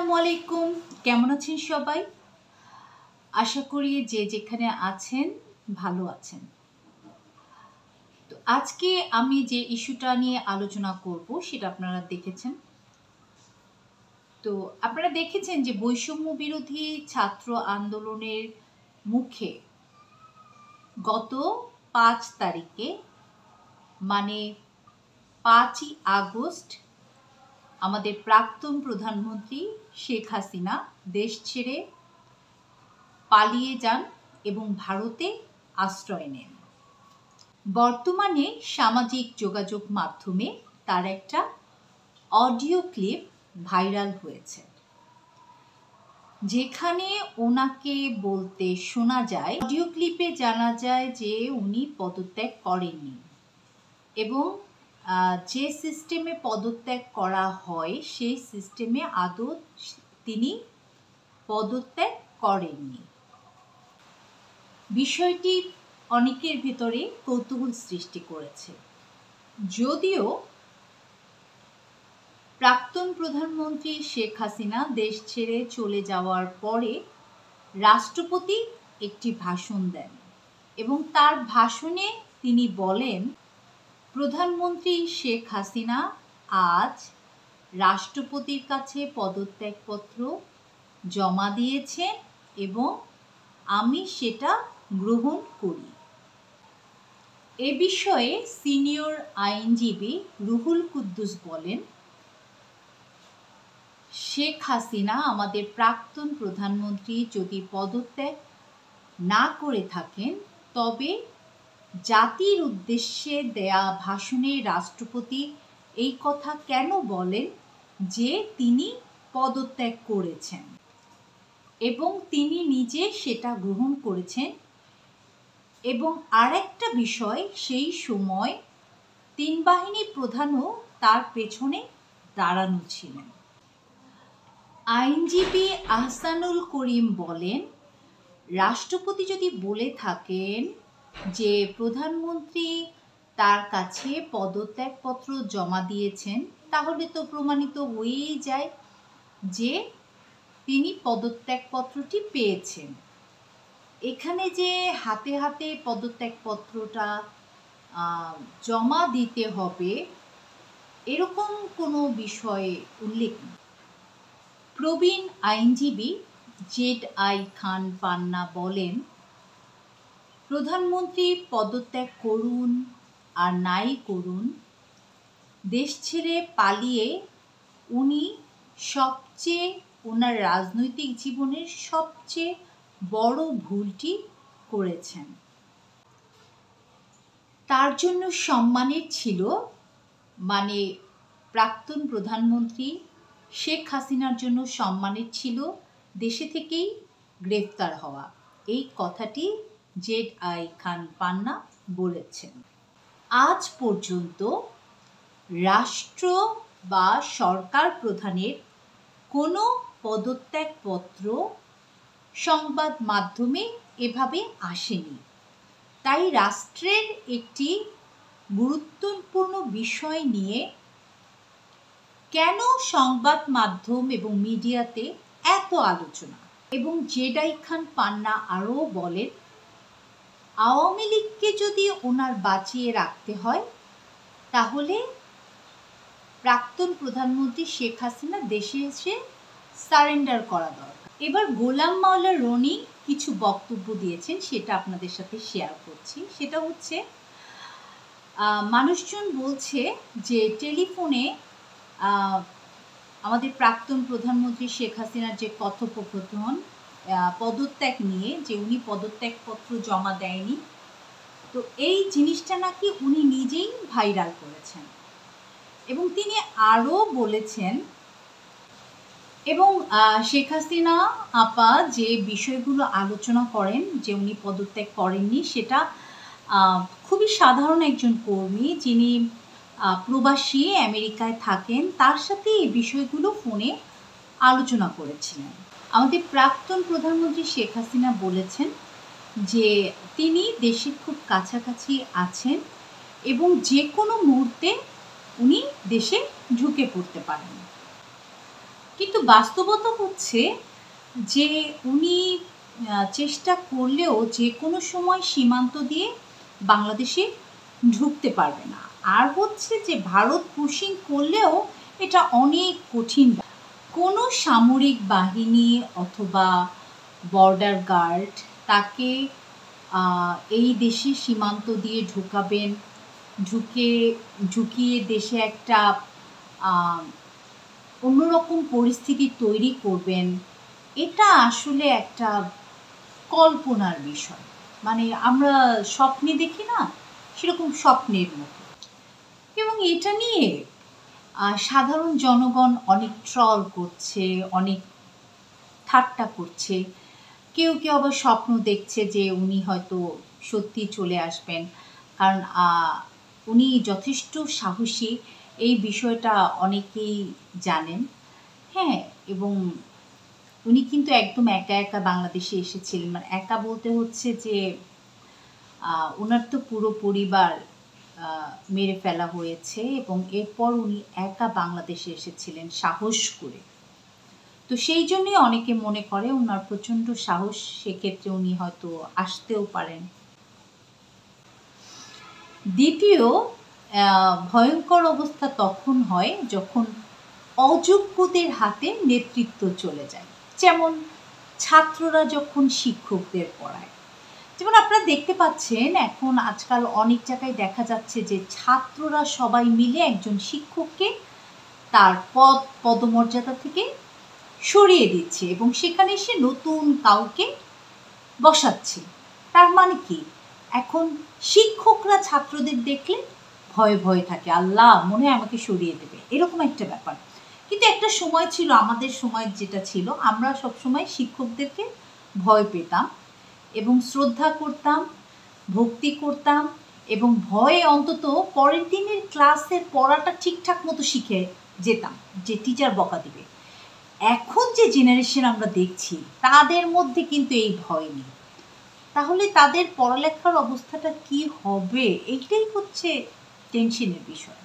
আসসালামু আলাইকুম, কেমন আছেন সবাই? আশা করি যে যেখানে আছেন ভালো আছেন। তো আজকে আমি যে ইস্যুটা নিয়ে আলোচনা করব সেটা আপনারা দেখেছেন। তো আপনারা দেখেছেন যে বৈষম্য বিরোধী ছাত্র আন্দোলনের মুখে গত 5 তারিখে মানে 5ই আগস্ট আমাদের প্রাক্তন প্রধানমন্ত্রী শেখ হাসিনা দেশ ছেড়ে পালিয়ে যান এবং ভারতে আশ্রয় নেন। বর্তমানে সামাজিক যোগাযোগ মাধ্যমে তার একটা অডিও ক্লিপ ভাইরাল হয়েছে, যেখানে ওনাকে বলতে শোনা যায়, অডিও ক্লিপে জানা যায় যে উনি পদত্যাগ করেননি এবং যে সিস্টেমে পদত্যাগ করা হয় সেই সিস্টেমে আদৌ তিনি পদত্যাগ করেননি। বিষয়টি অনেকের ভিতরে কৌতূহল সৃষ্টি করেছে। যদিও প্রাক্তন প্রধানমন্ত্রী শেখ হাসিনা দেশ ছেড়ে চলে যাওয়ার পরে রাষ্ট্রপতি একটি ভাষণ দেন এবং তার ভাষণে তিনি বলেন, প্রধানমন্ত্রী শেখ হাসিনা আজ রাষ্ট্রপতির কাছে পদত্যাগপত্র জমা দিয়েছেন এবং আমি সেটা গ্রহণ করি। এ বিষয়ে সিনিয়র আইনজীবী রুহুল কুদ্দুস বলেন, শেখ হাসিনা আমাদের প্রাক্তন প্রধানমন্ত্রী যদি পদত্যাগ না করে থাকেন তবে জাতির উদ্দেশ্যে দেয়া ভাষণে রাষ্ট্রপতি এই কথা কেন বলেন যে তিনি পদত্যাগ করেছেন এবং তিনি নিজে সেটা গ্রহণ করেছেন। এবং আরেকটা বিষয়, সেই সময় 3 বাহিনী প্রধানও তার পেছনে দাঁড়ানো ছিলেন। আইনজীবী আহসানুল করিম বলেন, রাষ্ট্রপতি যদি বলে থাকেন যে প্রধানমন্ত্রী তার কাছে পদত্যাগপত্র জমা দিয়েছেন, তাহলে তো প্রমাণিত হয়েই যায় যে তিনি পদত্যাগপত্রটি পেয়েছেন। এখানে যে হাতে হাতে পদত্যাগপত্রটা জমা দিতে হবে এরকম কোনো বিষয়ে উল্লেখ নেই। প্রবীণ আইনজীবী জেড.আই. খান পান্না বলেন, প্রধানমন্ত্রী পদত্যাগ করুন আর নাই করুন, দেশ ছেড়ে পালিয়ে উনি ওনার রাজনৈতিক জীবনের সবচেয়ে বড় ভুলটি করেছেন। তার জন্য সম্মানের ছিল, মানে প্রাক্তন প্রধানমন্ত্রী শেখ হাসিনার জন্য সম্মানের ছিল দেশে থেকেই গ্রেফতার হওয়া। এই কথাটি জেড.আই. খান পান্না বলেছেন। আজ পর্যন্ত রাষ্ট্র বা সরকার প্রধানের কোনো পদত্যাগপত্র সংবাদ মাধ্যমে এভাবে আসেনি। তাই রাষ্ট্রের একটি গুরুত্বপূর্ণ বিষয় নিয়ে কেন সংবাদ মাধ্যম এবং মিডিয়াতে এত আলোচনা? এবং জেড.আই. খান পান্না আরও বলেন, আওয়ামী লীগকে যদি ওনার বাঁচিয়ে রাখতে হয় তাহলে প্রাক্তন প্রধানমন্ত্রী শেখ হাসিনা দেশে এসে সারেন্ডার করা দরকার। এবার গোলাম মাওলা রনি কিছু বক্তব্য দিয়েছেন, সেটা আপনাদের সাথে শেয়ার করছি। সেটা হচ্ছে, মানুষজন বলছে যে টেলিফোনে আমাদের প্রাক্তন প্রধানমন্ত্রী শেখ হাসিনার যে কথোপকথন পদত্যাগ নিয়ে, যে উনি পদত্যাগপত্র জমা দেয়নি, তো এই জিনিসটা নাকি উনি নিজেই ভাইরাল করেছেন। এবং তিনি আরও বলেছেন, এবং শেখ হাসিনা আপা যে বিষয়গুলো আলোচনা করেন যে উনি পদত্যাগ করেননি, সেটা খুবই সাধারণ একজন কর্মী যিনি প্রবাসী আমেরিকায় থাকেন, তার সাথে এই বিষয়গুলো ফোনে আলোচনা করেছিলেন। আমাদের প্রাক্তন প্রধানমন্ত্রী শেখ হাসিনা বলেছেন যে তিনি দেশের খুব কাছাকাছি আছেন এবং যে কোনো মুহূর্তে উনি দেশে ঢুকে পড়তে পারেন। কিন্তু বাস্তবতা হচ্ছে যে উনি চেষ্টা করলেও যে কোনো সময় সীমান্ত দিয়ে বাংলাদেশে ঢুকতে পারবে না। আর হচ্ছে যে ভারত পুশিং করলেও এটা অনেক কঠিন। কোনো সামরিক বাহিনী অথবা বর্ডার গার্ড তাকে এই দেশে সীমান্ত দিয়ে ঢুকিয়ে দেশে একটা অন্যরকম পরিস্থিতি তৈরি করবেন, এটা আসলে একটা কল্পনার বিষয়। মানে আমরা স্বপ্নে দেখি না, সেরকম স্বপ্নের মতো। এবং এটা নিয়ে সাধারণ জনগণ অনেক ট্রল করছে, অনেক ঠাট্টা করছে। কেউ কেউ আবার স্বপ্ন দেখছে যে উনি হয়তো সত্যি চলে আসবেন, কারণ উনি যথেষ্ট সাহসী, এই বিষয়টা অনেকেই জানেন। হ্যাঁ, এবং উনি কিন্তু একদম একা একা বাংলাদেশে এসেছিলেন। মানে একা বলতে হচ্ছে যে ওনার তো পুরো পরিবার মেরে ফেলা হয়েছে এবং এরপর উনি একা বাংলাদেশে এসেছিলেন সাহস করে। তো সেই জন্যই অনেকে মনে করে ওনার প্রচণ্ড সাহস, সেক্ষেত্রে উনি হয়তো আসতেও পারেন। দ্বিতীয় ভয়ঙ্কর অবস্থা তখন হয় যখন অযোগ্যদের হাতে নেতৃত্ব চলে যায়। যেমন ছাত্ররা যখন শিক্ষকদের পড়ায়, যেমন আপনারা দেখতে পাচ্ছেন এখন আজকাল অনেক জায়গায় দেখা যাচ্ছে যে ছাত্ররা সবাই মিলে একজন শিক্ষককে তার পদমর্যাদা থেকে সরিয়ে দিচ্ছে এবং সেখানে সে নতুন কাউকে বসাচ্ছে। তার মানে কি, এখন শিক্ষকরা ছাত্রদের দেখলে ভয়ে ভয়ে থাকে, আল্লাহ মনে হয় আমাকে সরিয়ে দেবে, এরকম একটা ব্যাপার। কিন্তু একটা সময় ছিল, আমাদের সময় যেটা ছিল, আমরা সবসময় শিক্ষকদেরকে ভয় পেতাম এবং শ্রদ্ধা করতাম, ভক্তি করতাম এবং ভয়ে অন্তত পরের দিনের ক্লাসের পড়াটা ঠিকঠাক মতো শিখে যেতাম যে টিচার বকা দিবে। এখন যে জেনারেশন আমরা দেখছি তাদের মধ্যে কিন্তু এই ভয় নেই। তাহলে তাদের পড়ালেখার অবস্থাটা কি হবে, এইটাই হচ্ছে টেনশনের বিষয়।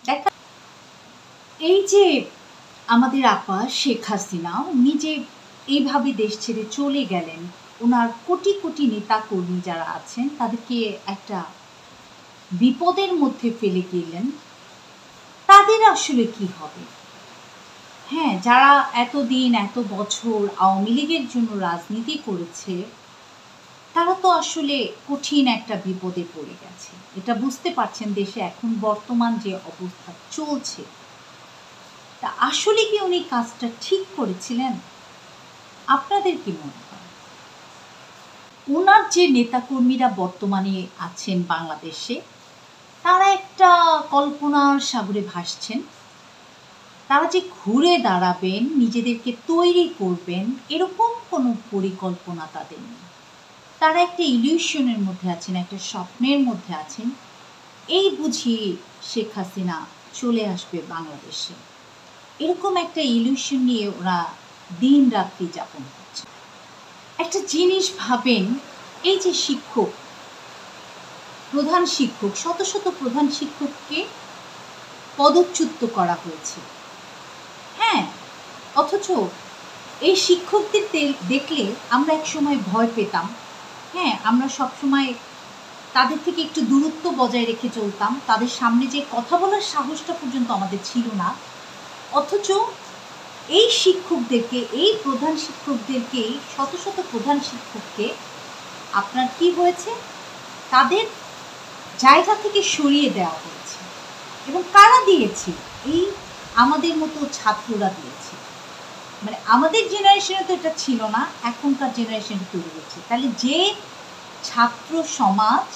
দেখা, এই যে আমাদের আপা শেখ হাসিনা, উনি যে এইভাবে দেশ ছেড়ে চলে গেলেন, ওনার কোটি কোটি নেতা কর্মী যারা আছেন তাদেরকে একটা বিপদের মধ্যে ফেলে গেলেন, তাদের আসলে কি হবে? হ্যাঁ, যারা এতদিন এত বছর আওয়ামী লীগের জন্য রাজনীতি করেছে, তারা তো আসলে কঠিন একটা বিপদে পড়ে গেছে। এটা বুঝতে পারছেন দেশে এখন বর্তমান যে অবস্থা চলছে। তা আসলে কি উনি কাজটা ঠিক করেছিলেন? আপনাদের কি মনে হয়? ওনার যে নেতাকর্মীরা বর্তমানে আছেন বাংলাদেশে, তারা একটা কল্পনার সাগরে ভাসছেন। তারা যে ঘুরে দাঁড়াবেন, নিজেদেরকে তৈরি করবেন, এরকম কোনো পরিকল্পনা তাদের নেই। তারা একটা ইলিউশনের মধ্যে আছেন, একটা স্বপ্নের মধ্যে আছেন, এই বুঝি শেখ হাসিনা চলে আসবে বাংলাদেশে, এরকম একটা ইলিউশন নিয়ে ওরা দিন রাত্রি যাপন করছে। একটা জিনিস ভাবেন, এই যে শিক্ষক, প্রধান শিক্ষক, শত শত প্রধান শিক্ষককে পদচ্যুত করা হয়েছে। হ্যাঁ, অথচ এই শিক্ষকদের দেখলে আমরা এক সময় ভয় পেতাম। হ্যাঁ, আমরা সবসময় তাদের থেকে একটু দূরত্ব বজায় রেখে চলতাম, তাদের সামনে যে কথা বলার সাহসটা পর্যন্ত আমাদের ছিল না। অথচ এই শিক্ষকদেরকে, এই প্রধান শিক্ষকদেরকে, শত শত প্রধান শিক্ষককে আপনার কি হয়েছে, তাদের জায়গা থেকে সরিয়ে দেওয়া হয়েছে। এবং কারা দিয়েছে? এই আমাদের মতো ছাত্ররা দিয়েছে। মানে আমাদের জেনারেশনে তো এটা ছিল না, এখনকার জেনারেশনে তৈরি হচ্ছে। তাহলে যে ছাত্র সমাজ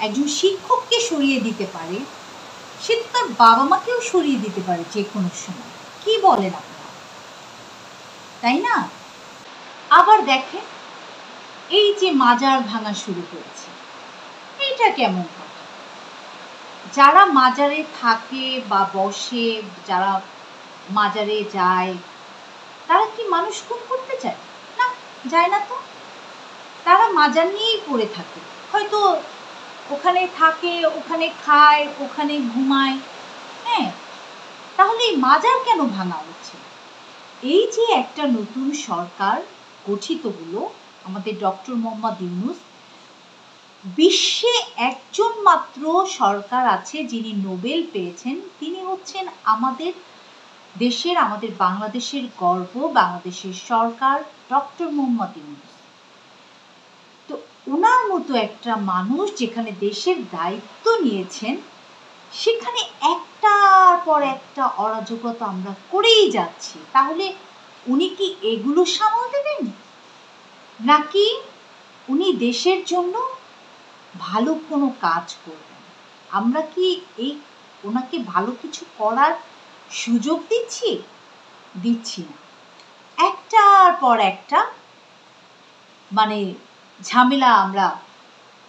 একজন শিক্ষককে সরিয়ে দিতে পারে, সে তো তার বাবা মাকেও সরিয়ে দিতে পারে যে কোনো সময়। কি বলেন আপনারা, তাই না? আবার দেখেন, এই যে মাজার ভাঙা শুরু করেছে, এইটা কেমন কথা? যারা মাজারে থাকে বা বসে, যারা মাজারে যায়, তারা কি মানুষ খুন করতে চায়? না, যায় না তো। তারা মাজার নিয়েই পড়ে থাকে, হয়তো ওখানে থাকে, ওখানে খায়, ওখানে ঘুমায়। হ্যাঁ, তাহলে এই মাজার কেন ভাঙা হচ্ছে? এই যে একটা নতুন সরকার গঠিত হলো, আমাদের ডক্টর মোহাম্মদ ইউনূস, বিশ্বে একজন মাত্র সরকার আছে যিনি নোবেল পেয়েছেন। তিনি হচ্ছেন আমাদের দেশের, আমাদের বাংলাদেশের গর্ব, বাংলাদেশের সরকার, ডক্টর মোহাম্মদ ইউনূস। তো ওনার মতো একটা মানুষ যেখানে দেশের দায়িত্ব নিয়েছেন, সেখানে একটার পর একটা অরাজকতা আমরা করেই যাচ্ছি। তাহলে উনি কি এগুলো সামাল দেবেন, নাকি উনি দেশের জন্য ভালো কোনো কাজ করবেন? আমরা কি ওনাকে ভালো কিছু করার সুযোগ দিচ্ছি না। একটার পর একটা মানে ঝামেলা আমরা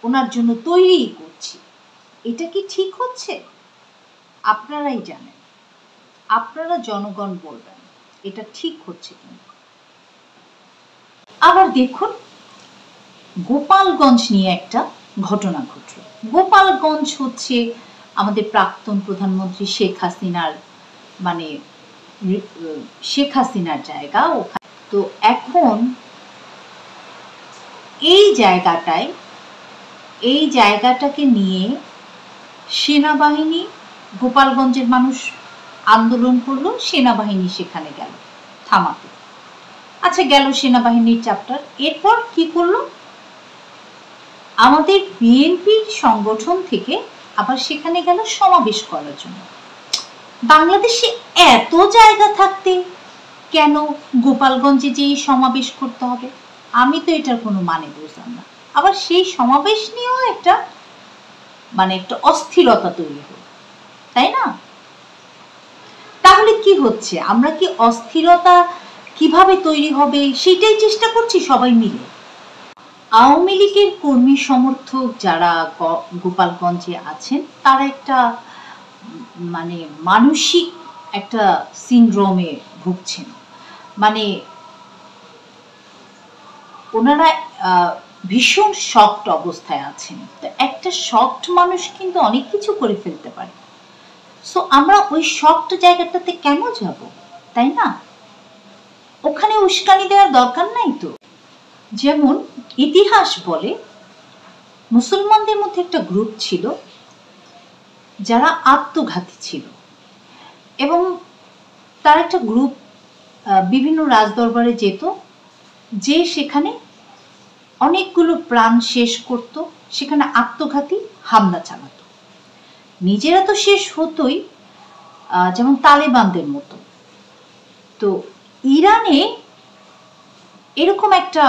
ওনার জন্য তৈরি করছি। এটা কি ঠিক হচ্ছে? আপনারাই জানেন, আপনারা জনগণ বলবেন এটা ঠিক হচ্ছে কিনা। আবার দেখুন, গোপালগঞ্জ নিয়ে একটা ঘটনা ঘটল। গোপালগঞ্জ হচ্ছে আমাদের প্রাক্তন প্রধানমন্ত্রী শেখ হাসিনার জায়গা। তো এখন এই জায়গাটাকে নিয়ে সেনাবাহিনী, গোপালগঞ্জের মানুষ আন্দোলন করলো, সেনাবাহিনী সেখানে গেল থামাতে। আচ্ছা, গেল সেনাবাহিনীর চ্যাপ্টার। এরপর কি করলো, আমাদের বিএনপির সংগঠন থেকে আবার সেখানে গেল সমাবেশ করার জন্য। বাংলাদেশে এত জায়গা থাকতে কেন গোপালগঞ্জে যেই সমাবেশ করতে হবে? আমি তো এটার কোনো মানে বুঝলাম না। আবার সেই সমাবেশ নিয়েও একটা অস্থিরতা তৈরি হল, তাই না? তাহলে কি হচ্ছে, আমরা কি অস্থিরতা কিভাবে তৈরি হবে সেটাই চেষ্টা করছি সবাই মিলে। আওয়ামী লীগের কর্মী সমর্থক যারা গোপালগঞ্জে আছেন, তারা একটা মানসিক একটা সিনড্রোমে ভুগছেন। ওনারা ভীষণ শকড অবস্থায় আছেন। তো একটা শকড মানুষ কিন্তু অনেক কিছু করে ফেলতে পারে। সো আমরা ওই শকড জায়গাটাতে কেন যাব, তাই না? ওখানে উস্কানি দেওয়ার দরকার নাই তো। যেমন ইতিহাস বলে, মুসলমানদের মধ্যে একটা গ্রুপ ছিল যারা আত্মঘাতী ছিল, এবং তার একটা গ্রুপ বিভিন্ন রাজদরবারে যেত, যে সেখানে অনেকগুলো প্রাণ শেষ করত, সেখানে আত্মঘাতী হামলা চালাতো। নিজেরা তো শেষ হতোই, যেমন তালেবানদের মতো। তো ইরানে এরকম একটা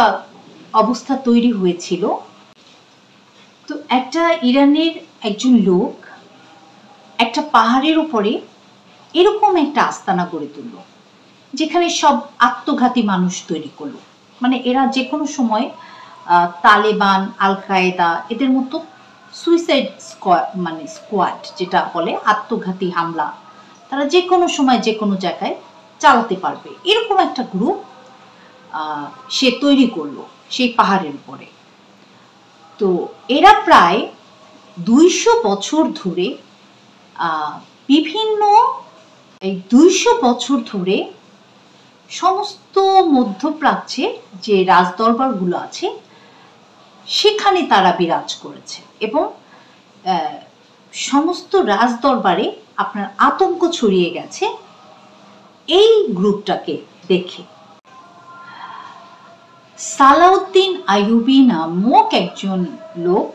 অবস্থা তৈরি হয়েছিল। তো একটা ইরানের একজন লোক একটা পাহাড়ের উপরে এরকম একটা আস্তানা গড়ে তুলল, যেখানে সব আত্মঘাতী মানুষ তৈরি করলো। এরা যে কোনো সময় তালেবান, আল কায়েদা এদের মতো সুইসাইড স্কোয়াড যেটা বলে, আত্মঘাতী হামলা তারা যে কোনো সময় যে কোনো জায়গায় চালাতে পারবে, এরকম একটা গ্রুপ সে তৈরি করলো সেই পাহাড়ের উপরে। তো এরা প্রায় 200 বছর ধরে এই 200 বছর ধরে সমস্ত মধ্যপ্রাচ্যে যে রাজদরবারগুলো আছে সেখানে তারা বিরাজ করেছে, এবং সমস্ত রাজদরবারে আপনার আতঙ্ক ছড়িয়ে গেছে এই গ্রুপটাকে দেখে। সালাউদ্দিন আইয়ুবী নামক একজন লোক,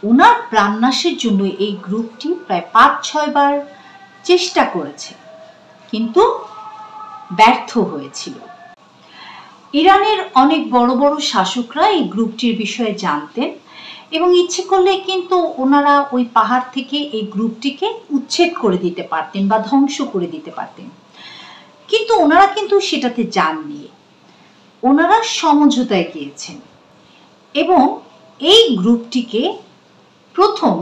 ওনার প্রাণনাশের জন্য এই গ্রুপটি প্রায় 5-6 বার চেষ্টা করেছে, কিন্তু ব্যর্থ হয়েছিল। ইরানের অনেক বড় বড় শাসকরা এই গ্রুপটির বিষয়ে জানতেন, এবং ইচ্ছে করলে কিন্তু ওনারা ওই পাহাড় থেকে এই গ্রুপটিকে উচ্ছেদ করে দিতে পারতেন বা ধ্বংস করে দিতে পারতেন, কিন্তু ওনারা কিন্তু সেটাতে যাননি। ওনারা সমঝোতায় গিয়েছেন, এবং এই গ্রুপটিকে প্রথম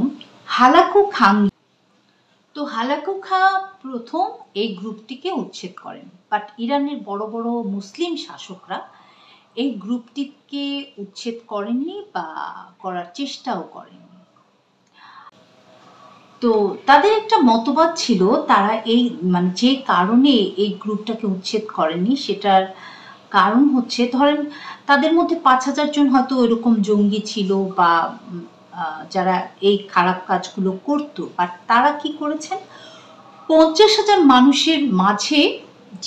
হালাকু খান প্রথম এই গ্রুপটিকে উচ্ছেদ করেন। বাট ইরানের বড় বড় মুসলিম শাসকরা এই গ্রুপটিকে উচ্ছেদ করেননি বা করার চেষ্টাও করেননি। তো তাদের একটা মতবাদ ছিল, তারা এই মানে যে কারণে এই গ্রুপটাকে উচ্ছেদ করেনি সেটার কারণ হচ্ছে, ধরেন তাদের মধ্যে 5,000 জন হয়তো এরকম জঙ্গি ছিল বা যারা এই খারাপ কাজগুলো করত, বাট তারা কি করেছেন 50,000 মানুষের মাঝে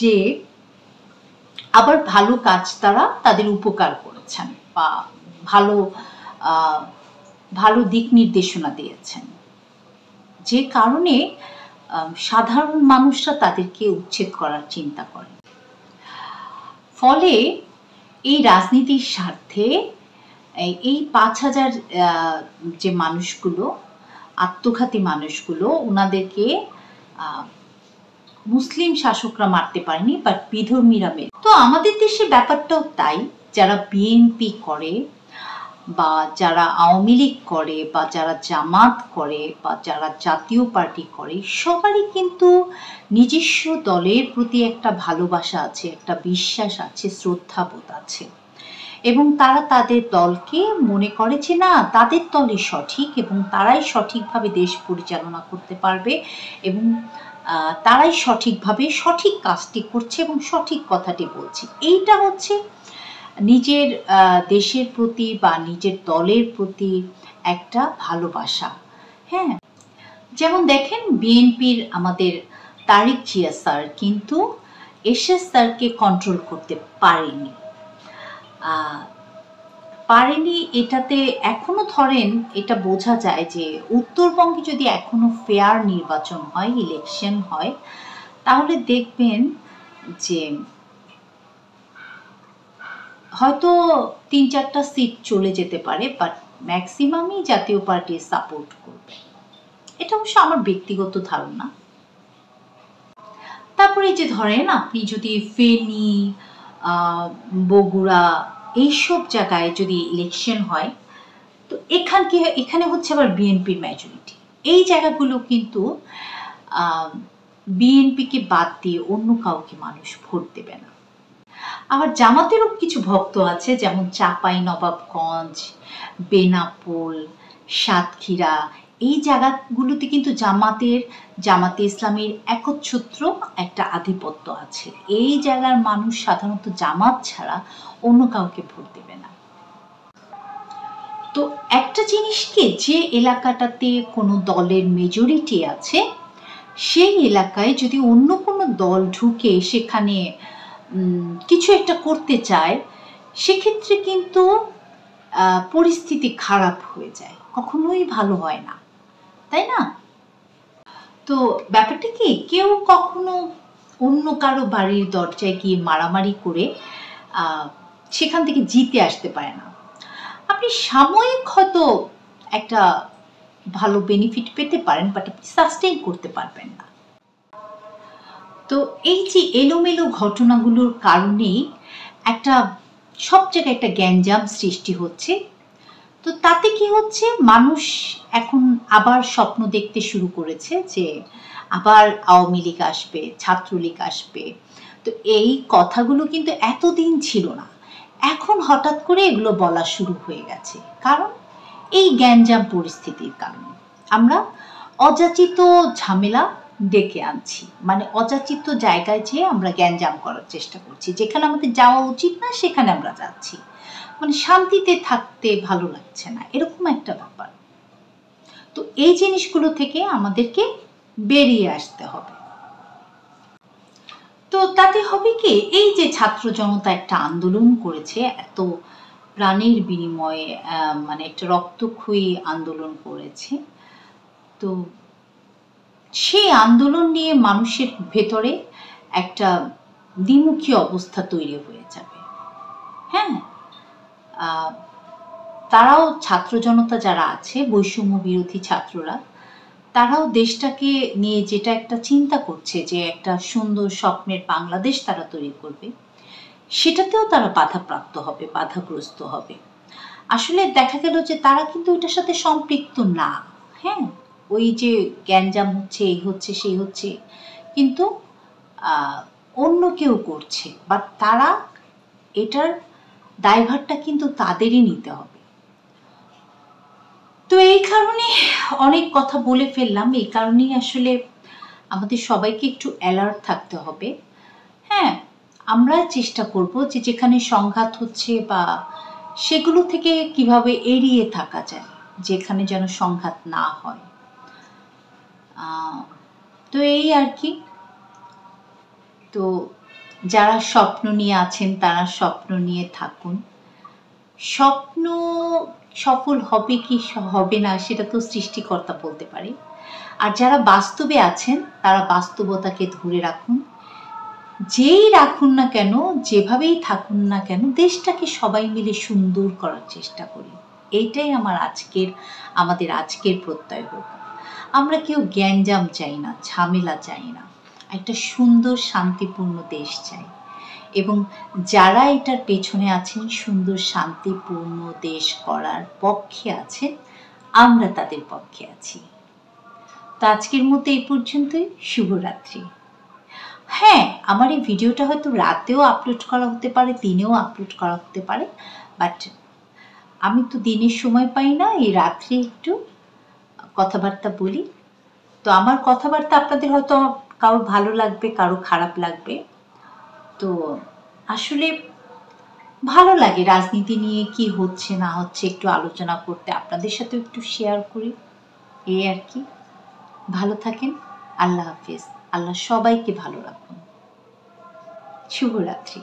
যে আবার ভালো কাজ তারা তাদের উপকার করেছেন বা ভালো ভালো দিক নির্দেশনা দিয়েছেন, যে কারণে সাধারণ মানুষরা তাদেরকে উচ্ছেদ করার চিন্তা করে। ফলে এই রাজনীতির স্বার্থে এই 5,000 যে মানুষগুলো, আত্মঘাতী মানুষগুলো, ওনাদেরকে মুসলিম শাসকরা মারতে পারেনি, বাট বিধর্মীরা মেরে। তো আমাদের দেশে ব্যাপারটাও তাই, যারা বিএনপি করে বা যারা আওয়ামী লীগ করে বা যারা জামাত করে বা যারা জাতীয় পার্টি করে, সবারই কিন্তু নিজস্ব দলের প্রতি একটা ভালোবাসা আছে, একটা বিশ্বাস আছে, শ্রদ্ধাবোধ আছে, এবং তারা তাদের দলকে মনে করে যে না, তাদের দলই সঠিক এবং তারাই সঠিকভাবে দেশ পরিচালনা করতে পারবে এবং তারাই সঠিকভাবে সঠিক কাজটি করছে এবং সঠিক কথাটি বলছে। এইটা হচ্ছে নিজের দেশের প্রতি বা নিজের দলের প্রতি একটা ভালোবাসা। হ্যাঁ, যেমন দেখেন বিএনপির আমাদের তারেক জিয়া স্যার কিন্তু এরশাদ স্যারকে কন্ট্রোল করতে পারেনি। এটাতে এখনো ধরেন এটা বোঝা যায় যে উত্তরবঙ্গে যদি এখনো ফেয়ার নির্বাচন হয়, ইলেকশন হয়, তাহলে দেখবেন যে হয়তো 3-4টা সিট চলে যেতে পারে, বাট ম্যাক্সিমামই জাতীয় পার্টি সাপোর্ট করবে। এটা অবশ্য আমার ব্যক্তিগত ধারণা। তারপরে যে ধরেন আপনি যদি ফেনী, বগুড়া এইসব জায়গায় যদি ইলেকশন হয়, তো এখানে হচ্ছে আবার বিএনপির মেজরিটি। এই জায়গাগুলো কিন্তু বিএনপিকে বাদ দিয়ে অন্য কাউকে মানুষ ভোট দেবে না। আবার জামাতেরও কিছু ভক্ত আছে, যেমন চাঁপাই নবাবগঞ্জ, বেনাপোল, সাতক্ষীরা, এই জায়গাগুলোতে কিন্তু জামাতে ইসলামের একচ্ছত্র একটা আধিপত্য আছে। এই জায়গার মানুষ সাধারণত জামাত ছাড়া অন্য কাউকে ভোট দেবে না। তো একটা জিনিস কি, যে এলাকাটাতে কোনো দলের মেজরিটি আছে, সেই এলাকায় যদি অন্য কোনো দল ঢুকে সেখানে কিছু একটা করতে চায়, সেক্ষেত্রে কিন্তু পরিস্থিতি খারাপ হয়ে যায়, কখনোই ভালো হয় না, তাই না? তো ব্যাপারটা কি, কেউ কখনো অন্য কারো বাড়ির দরজায় গিয়ে মারামারি করে সেখান থেকে জিতে আসতে পারে না। আপনি সাময়িক হয়তো একটা ভালো বেনিফিট পেতে পারেন, বাট আপনি সাস্টেইন করতে পারবেন না। তো এই যে এলোমেলো ঘটনাগুলোর কারণেই একটা সব জায়গায় একটা গ্যাঞ্জাম সৃষ্টি হচ্ছে। তো তাতে কি হচ্ছে, মানুষ এখন আবার স্বপ্ন দেখতে শুরু করেছে যে আবার আওয়ামী লীগ আসবে, ছাত্রলীগ আসবে। তো এই কথাগুলো কিন্তু এতদিন ছিল না, এখন হঠাৎ করে এগুলো বলা শুরু হয়ে গেছে, কারণ এই গ্যাঞ্জাম পরিস্থিতির কারণে আমরা অযাচিত ঝামেলা ডেকে আনছি, মানে অযাচিত জায়গায় যেয়ে আমরা গ্যাঞ্জাম করার চেষ্টা করছি, যেখানে আমাদের যাওয়া উচিত না সেখানে আমরা যাচ্ছি, মানে শান্তিতে থাকতে ভালো লাগছে না, এরকম একটা ব্যাপার। তো এই জিনিসগুলো থেকে আমাদেরকে বেরিয়ে আসতে হবে। তো তাতে হবে কি, এই যে ছাত্র জনতা একটা আন্দোলন করেছে, এত প্রাণের বিনিময়ে মানে একটা রক্তক্ষয়ী আন্দোলন করেছে, তো সেই আন্দোলন নিয়ে মানুষের ভেতরে একটা দ্বিমুখী অবস্থা তৈরি হয়ে যাবে। হ্যাঁ, তারাও ছাত্র জনতা যারা আছে, বৈষম্য বিরোধী ছাত্ররা, তারাও দেশটাকে নিয়ে যেটা একটা চিন্তা করছে যে একটা সুন্দর স্বপ্নের বাংলাদেশ তারা তৈরি করবে, সেটাতেও তারা বাধাপ্রাপ্ত হবে, বাধাগ্রস্ত হবে। আসলে দেখা গেল যে তারা কিন্তু এটার সাথে সম্পৃক্ত না। হ্যাঁ, ওই যে গ্যাঞ্জাম হচ্ছে, এই হচ্ছে, সেই হচ্ছে, কিন্তু অন্য কেউ করছে, বা তারা এটার দায়ভারটা কিন্তু তাদেরই নিতে হবে। তো তো এই কারণে অনেক কথা বলে ফেললাম, এই কারণেই আসলে আমাদের সবাইকে একটু অ্যালার্ট থাকতে হবে। হ্যাঁ, আমরা চেষ্টা করব যে যেখানে সংঘাত হচ্ছে বা সেগুলো থেকে কিভাবে এড়িয়ে থাকা যায়, যেখানে যেন সংঘাত না হয়। তো এই আর কি। তো যারা স্বপ্ন নিয়ে আছেন তারা স্বপ্ন নিয়ে থাকুন। স্বপ্ন সফল হবে কি হবে না সেটা তো সৃষ্টিকর্তা বলতে পারে। আর যারা বাস্তবে আছেন তারা বাস্তবতাকে ধরে রাখুন। যেই রাখুন না কেন, যেভাবেই থাকুন না কেন, দেশটাকে সবাই মিলে সুন্দর করার চেষ্টা করি। এইটাই আমাদের আজকের প্রত্যয় হোক। আমরা কেউ গ্যাঞ্জাম চাই না, ঝামেলা চাই না, একটা সুন্দর শান্তিপূর্ণ দেশ চাই। এবং যারা এটার পেছনে আছেন, সুন্দর শান্তিপূর্ণ দেশ করার পক্ষে আছেন, আমরা তাদের পক্ষে আছি। তো আজকের মতো এই পর্যন্তই। শুভরাত্রি। হ্যাঁ, আমার এই ভিডিওটা হয়তো রাতেও আপলোড করা হতে পারে, দিনেও আপলোড করা হতে পারে, বাট আমি তো দিনের সময় পাই না, এই রাত্রে একটু কথাবার্তা বলি। তো আমার কথাবার্তা আপনাদের হয়তো কারো ভালো লাগবে, কারো খারাপ লাগবে। তো আসলে ভালো লাগে রাজনীতি নিয়ে কি হচ্ছে না হচ্ছে একটু আলোচনা করতে, আপনাদের সাথে একটু শেয়ার করি, এই আর কি। ভালো থাকেন। আল্লাহ হাফেজ। আল্লাহ সবাইকে ভালো রাখুন। শুভরাত্রি।